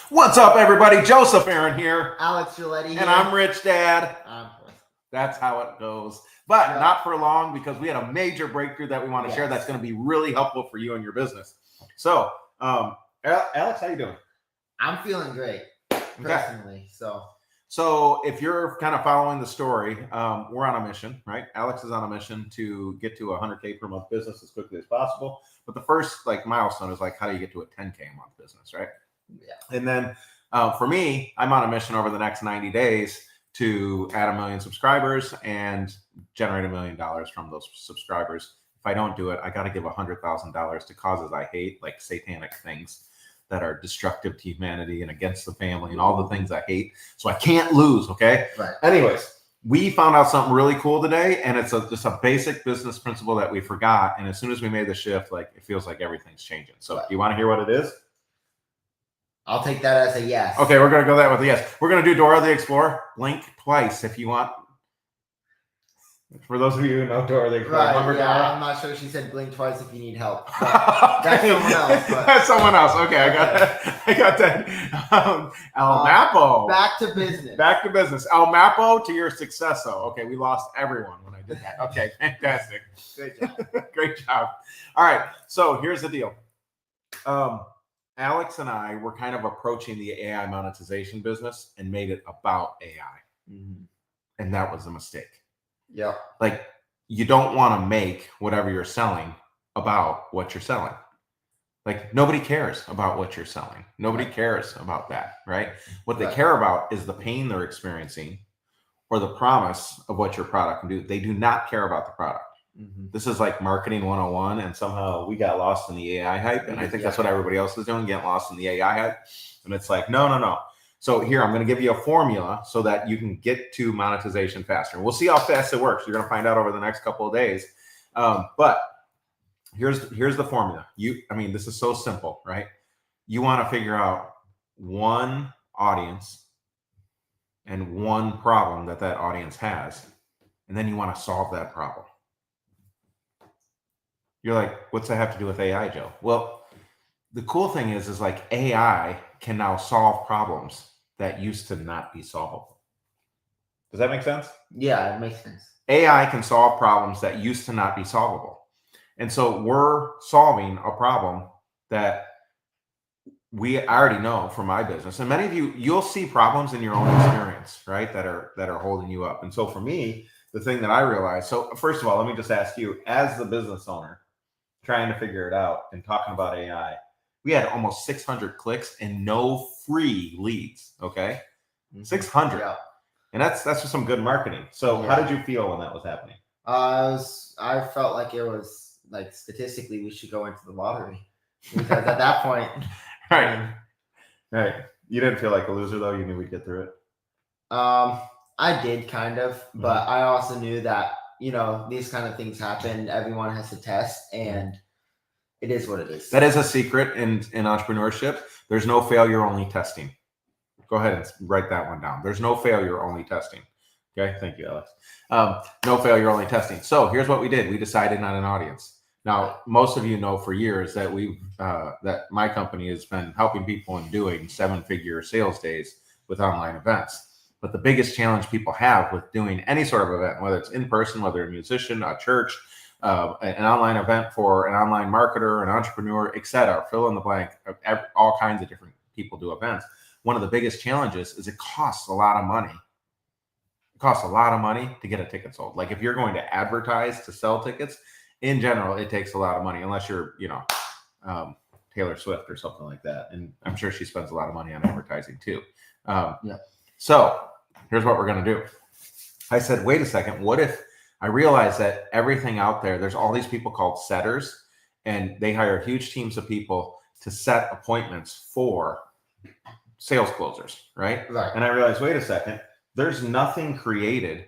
What's up, everybody? Joseph Aaron here. Alex Giletti here. And I'm Rich Dad. That's how it goes. But not for long, because we had a major breakthrough that we want to share that's going to be really helpful for you and your business. So, Alex, how you doing? I'm feeling great, personally. So if you're kind of following the story, we're on a mission, right? Alex is on a mission to get to a 100K per month business as quickly as possible. But the first milestone is how do you get to a 10K a month business, right? Yeah. And then for me, I'm on a mission over the next 90 days to add 1 million subscribers and generate $1 million from those subscribers. If I don't do it, I got to give $100,000 to causes I hate, like satanic things that are destructive to humanity and against the family and all the things I hate. So I can't lose. Okay. Right. Anyways, we found out something really cool today, and it's just a basic business principle that we forgot. And as soon as we made the shift, it feels like everything's changing. So do you want to hear what it is? I'll take that as a yes. Okay, we're going to go that with a yes. We're going to do Dora the Explorer. Blink twice if you want. For those of you who know Dora the Explorer. Right, I'm not sure she said blink twice if you need help. That's someone else. But... That's someone else. Okay, I got that. El Mapo. Back to business. Back to business. El Mapo to your successo. Okay, we lost everyone when I did that. Okay, fantastic. Great job. Great job. All right, so here's the deal. Alex and I were kind of approaching the AI monetization business and made it about AI. Mm-hmm. And that was a mistake. Yeah. You don't want to make whatever you're selling about what you're selling. Nobody cares about what you're selling. Nobody cares about that, right? What they care about is the pain they're experiencing or the promise of what your product can do. They do not care about the product. Mm-hmm. This is like marketing 101, and somehow we got lost in the AI hype. And I think that's what everybody else is doing, getting lost in the AI hype. And it's no. So here, I'm going to give you a formula so that you can get to monetization faster. We'll see how fast it works. You're going to find out over the next couple of days. But here's the formula. This is so simple, right? You want to figure out one audience and one problem that audience has, and then you want to solve that problem. You're like, what's that have to do with AI, Joe? Well, the cool thing is AI can now solve problems that used to not be solvable. Does that make sense? Yeah, it makes sense. AI can solve problems that used to not be solvable. And so we're solving a problem that I already know from my business. And many of you'll see problems in your own experience, right? That are holding you up. And so for me, the thing that I realized, so first of all, let me just ask you, as the business owner, trying to figure it out and talking about AI, we had almost 600 clicks and no free leads. Okay. 600. Yeah. And that's just some good marketing. So how did you feel when that was happening? I felt like it was statistically we should go into the lottery, because at that point, right. You didn't feel like a loser though. You knew we'd get through it. I did kind of, but I also knew that, these kind of things happen. Everyone has to test, and it is what it is. That is a secret in entrepreneurship. There's no failure, only testing. Go ahead and write that one down. There's no failure, only testing. Okay. Thank you, Alex. No failure, only testing. So here's what we did. We decided on an audience. Now, most of you know for years that that my company has been helping people and doing 7-figure sales days with online events. But the biggest challenge people have with doing any sort of event, whether it's in person, whether a musician, a church, an online event for an online marketer, an entrepreneur, etc., fill in the blank, all kinds of different people do events. One of the biggest challenges is it costs a lot of money. It costs a lot of money to get a ticket sold. If you're going to advertise to sell tickets, in general, it takes a lot of money, unless you're, Taylor Swift or something like that. And I'm sure she spends a lot of money on advertising too. So here's what we're going to do. I said, wait a second. What if I realize that everything out there, there's all these people called setters, and they hire huge teams of people to set appointments for sales closers, right? And I realized, wait a second, there's nothing created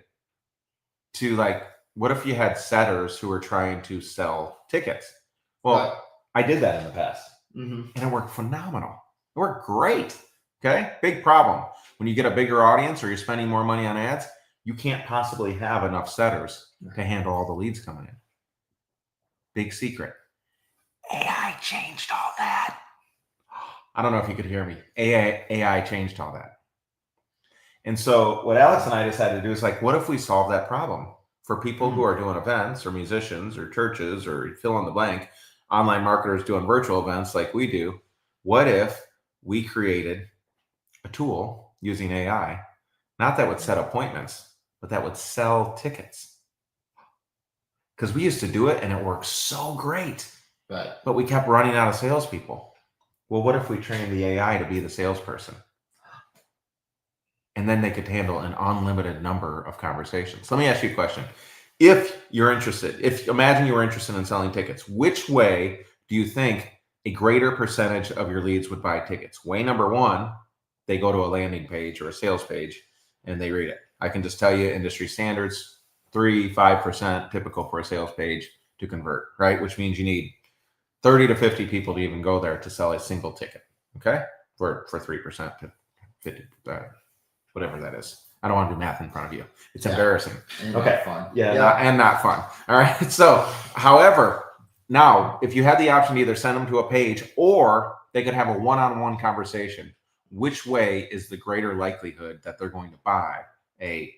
to what if you had setters who were trying to sell tickets? Well, I did that in the past, and it worked phenomenal. It worked great. Okay. Big problem. When you get a bigger audience or you're spending more money on ads, you can't possibly have enough setters to handle all the leads coming in. Big secret. AI changed all that. I don't know if you could hear me. AI changed all that. And so what Alex and I decided to do is like, what if we solve that problem for people who are doing events or musicians or churches or fill in the blank, online marketers doing virtual events like we do? What if we created a tool using AI, not that would set appointments, but that would sell tickets? Because we used to do it and it worked so great, Right. but we kept running out of salespeople. Well, what if we trained the AI to be the salesperson? And then they could handle an unlimited number of conversations. Let me ask you a question. If you're interested, imagine you were interested in selling tickets, which way do you think a greater percentage of your leads would buy tickets? Way number one, they go to a landing page or a sales page and they read it. I can just tell you industry standards, 3-5% typical for a sales page to convert, right? Which means you need 30 to 50 people to even go there to sell a single ticket, okay? For 3% to 50, whatever that is. I don't want to do math in front of you. It's embarrassing. And Okay. not fun. Yeah. Not fun. All right. So, however, now if you had the option to either send them to a page or they could have a one-on-one conversation, which way is the greater likelihood that they're going to buy a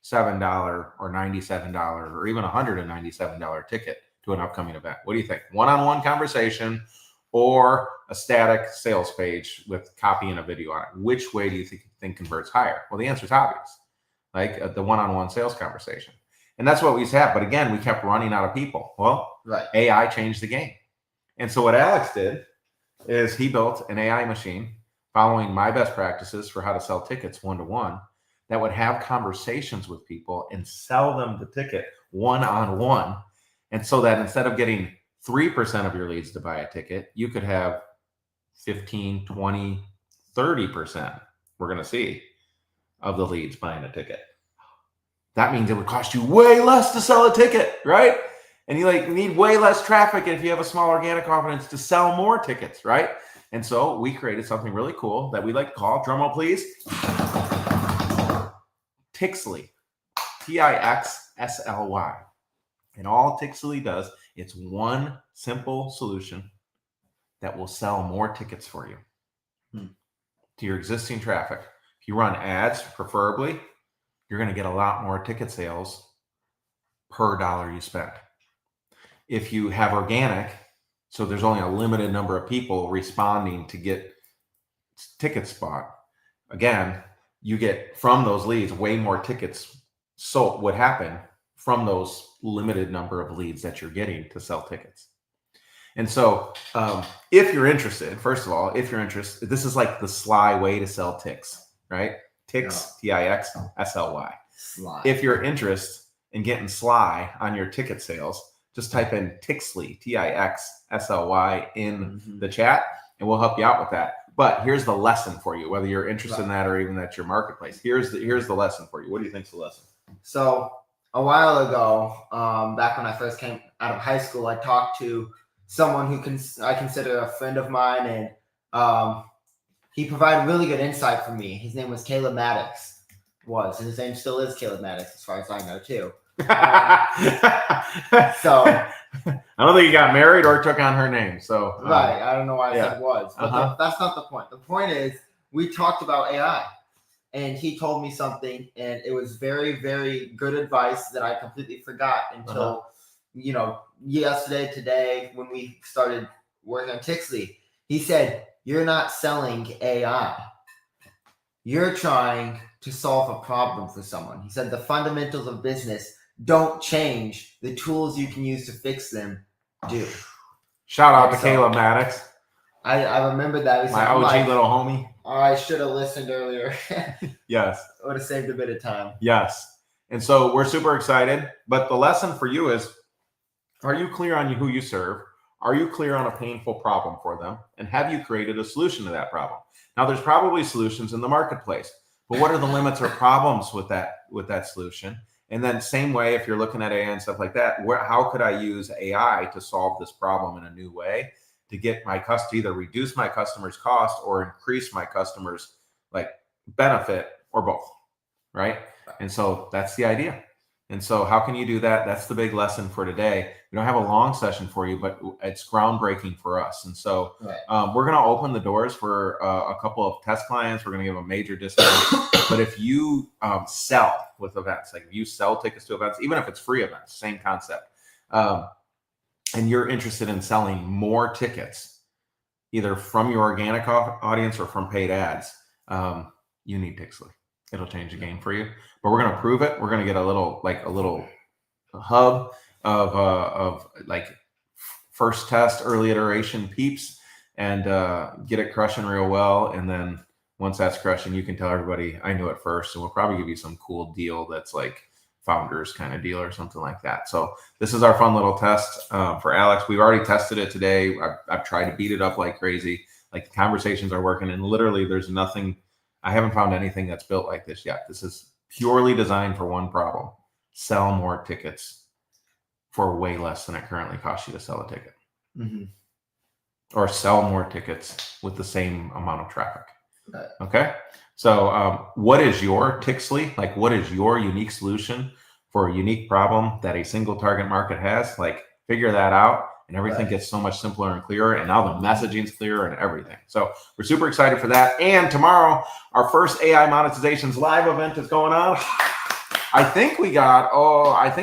$7 or $97 or even $197 ticket to an upcoming event? What do you think? One-on-one conversation or a static sales page with copy and a video on it? Which way do you think converts higher? Well, the answer is obvious, like the one-on-one sales conversation. And that's what we used to have. But again, we kept running out of people. Well, Right. AI changed the game. And so what Alex did is he built an AI machine following my best practices for how to sell tickets one-to-one that would have conversations with people and sell them the ticket one-on-one. And so that instead of getting 3% of your leads to buy a ticket, you could have 15, 20, 30%, we're going to see, of the leads buying a ticket. That means it would cost you way less to sell a ticket, right? And you need way less traffic if you have a small organic audience to sell more tickets, right? And so we created something really cool that we like to call, drumroll please, Tixly, Tixsly. And all Tixly does, it's one simple solution that will sell more tickets for you to your existing traffic. If you run ads, preferably, you're going to get a lot more ticket sales per dollar you spend. If you have organic, so there's only a limited number of people responding to get tickets bought, again, you get from those leads way more tickets sold would happen from those limited number of leads that you're getting to sell tickets. And so if you're interested, first of all, if you're interested, this is like the sly way to sell ticks, right? Tix, Tixsly. Sly. If you're interested in getting sly on your ticket sales, just type in Tixly, Tixsly in the chat, and we'll help you out with that. But here's the lesson for you, whether you're interested in that or even at your marketplace. Here's the lesson for you. What do you think's the lesson? So a while ago, back when I first came out of high school, I talked to someone who I consider a friend of mine, and he provided really good insight for me. His name was Caleb Maddox, and his name still is Caleb Maddox, as far as I know too. So I don't think he got married or took on her name. So right, I don't know why I said was, but that's not the point. The point is we talked about AI, and he told me something, and it was very, very good advice that I completely forgot until yesterday, today, when we started working on Tixly. He said, "You're not selling AI. You're trying to solve a problem for someone." He said the fundamentals of business don't change. The tools you can use to fix them do. Shout out to Caleb Maddox. I remember that. My OG little homie. I should have listened earlier. Yes. It would have saved a bit of time. Yes. And so we're super excited. But the lesson for you is, are you clear on who you serve? Are you clear on a painful problem for them? And have you created a solution to that problem? Now, there's probably solutions in the marketplace, but what are the limits or problems with that solution? And then same way, if you're looking at AI and stuff like that, how could I use AI to solve this problem in a new way to get my either reduce my customers' cost or increase my customers' benefit or both, right? And so that's the idea. And so how can you do that? That's the big lesson for today. We don't have a long session for you, but it's groundbreaking for us. And so we're going to open the doors for a couple of test clients. We're going to give a major discount. But if you sell with events, like if you sell tickets to events, even if it's free events, same concept, and you're interested in selling more tickets, either from your organic audience or from paid ads, you need Tixley. It'll change the game for you. But we're going to prove it. We're going to get a little hub of like first test, early iteration peeps, and get it crushing real well. And then once that's crushing, you can tell everybody I knew it first, and we'll probably give you some cool deal that's like founders kind of deal or something like that. So this is our fun little test for Alex. We've already tested it today. I've tried to beat it up like crazy. Like the conversations are working, and literally there's nothing. I haven't found anything that's built like this yet. This is purely designed for one problem: sell more tickets for way less than it currently costs you to sell a ticket. Or sell more tickets with the same amount of traffic. Okay. So what is your Tixley? Like, what is your unique solution for a unique problem that a single target market has? Like, figure that out, and everything gets so much simpler and clearer. And now the messaging's clearer and everything. So we're super excited for that. And tomorrow, our first AI Monetizations live event is going on. I think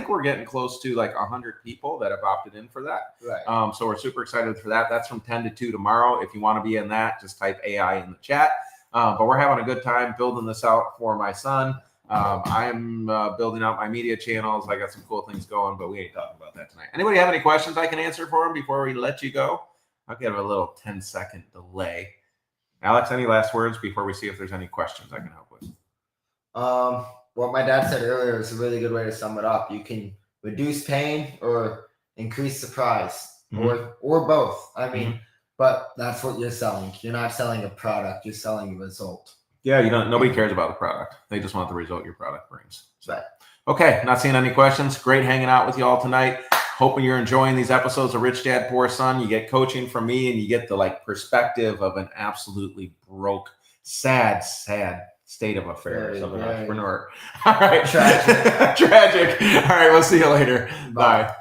we're getting close to like 100 people that have opted in for that. So we're super excited for that. That's from 10 to 2 tomorrow. If you want to be in that, just type AI in the chat. But we're having a good time building this out for my son. I'm building out my media channels. I got some cool things going, but we ain't talking about that tonight. Anybody have any questions I can answer for them before we let you go? I'll give a little 10-second delay. Alex, any last words before we see if there's any questions I can help with? What my dad said earlier is a really good way to sum it up. You can reduce pain or increase surprise, or both. I mean, but that's what you're selling. You're not selling a product. You're selling a result. Yeah, nobody cares about the product. They just want the result your product brings. So, okay, not seeing any questions. Great hanging out with you all tonight. Hoping you're enjoying these episodes of Rich Dad Poor Son. You get coaching from me, and you get the like perspective of an absolutely broke, sad state of affairs of an entrepreneur. All right. Tragic. All right, we'll see you later. Bye.